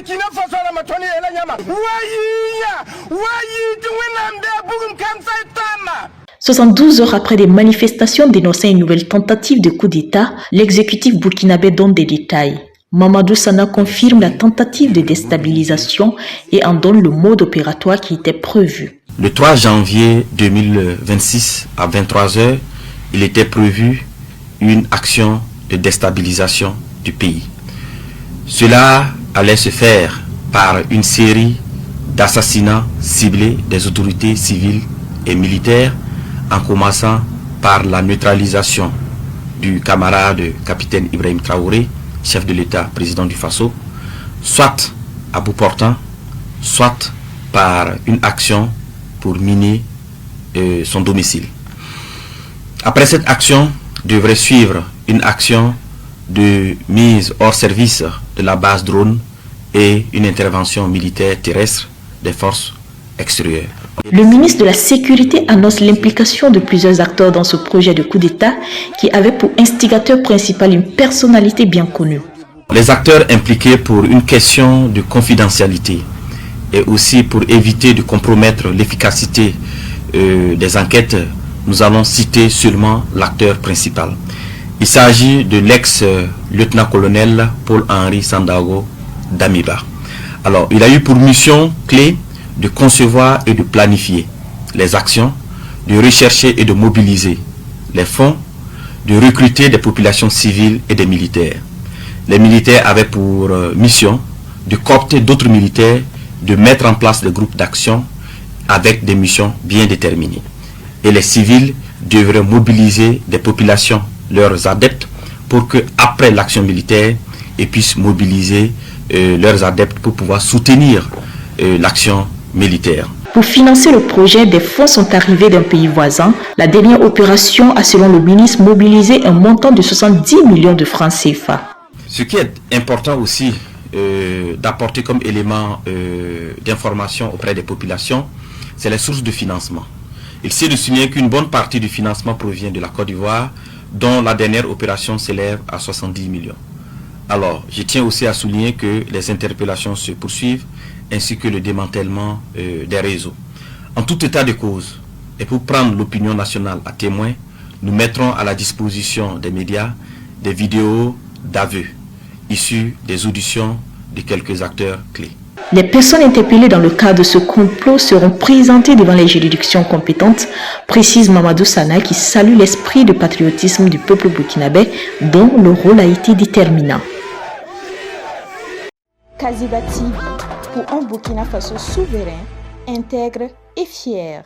Burkina Faso la matoni ela nyama. Wayi 72 heures après des manifestations dénonçant une nouvelle tentative de coup d'État, l'exécutif burkinabé donne des détails. Mamadou Sana confirme la tentative de déstabilisation et en donne le mode opératoire qui était prévu. Le 3 janvier 2026 à 23 h, il était prévu une action de déstabilisation du pays. Cela allait se faire par une série d'assassinats ciblés des autorités civiles et militaires, en commençant par la neutralisation du camarade capitaine Ibrahim Traoré, chef de l'État, président du Faso, soit à bout portant, soit par une action pour miner son domicile. Après cette action, devrait suivre une action de mise hors service de la base drone et une intervention militaire terrestre des forces extérieures. Le ministre de la Sécurité annonce l'implication de plusieurs acteurs dans ce projet de coup d'État qui avait pour instigateur principal une personnalité bien connue. Les acteurs impliqués pour une question de confidentialité et aussi pour éviter de compromettre l'efficacité des enquêtes, nous allons citer seulement l'acteur principal. Il s'agit de l'ex-lieutenant-colonel Paul-Henri Sandaogo Damiba. Alors, il a eu pour mission clé de concevoir et de planifier les actions, de rechercher et de mobiliser les fonds, de recruter des populations civiles et des militaires. Les militaires avaient pour mission de coopter d'autres militaires, de mettre en place des groupes d'action avec des missions bien déterminées. Et les civils devraient mobiliser des populations, leurs adeptes, pour que après l'action militaire, ils puissent mobiliser leurs adeptes pour pouvoir soutenir l'action militaire. Pour financer le projet, des fonds sont arrivés d'un pays voisin. La dernière opération a, selon le ministre, mobilisé un montant de 70 millions de francs CFA. Ce qui est important aussi d'apporter comme élément d'information auprès des populations, c'est les sources de financement. Il s'est de souligner qu'une bonne partie du financement provient de la Côte d'Ivoire, dont la dernière opération s'élève à 70 millions. Alors, je tiens aussi à souligner que les interpellations se poursuivent, ainsi que le démantèlement des réseaux. En tout état de cause, et pour prendre l'opinion nationale à témoin, nous mettrons à la disposition des médias des vidéos d'aveux issus des auditions de quelques acteurs clés. Les personnes interpellées dans le cadre de ce complot seront présentées devant les juridictions compétentes, précise Mamadou Sana, qui salue l'esprit de patriotisme du peuple burkinabé dont le rôle a été déterminant. Kaziba TV, pour un Burkina Faso souverain, intègre et fier.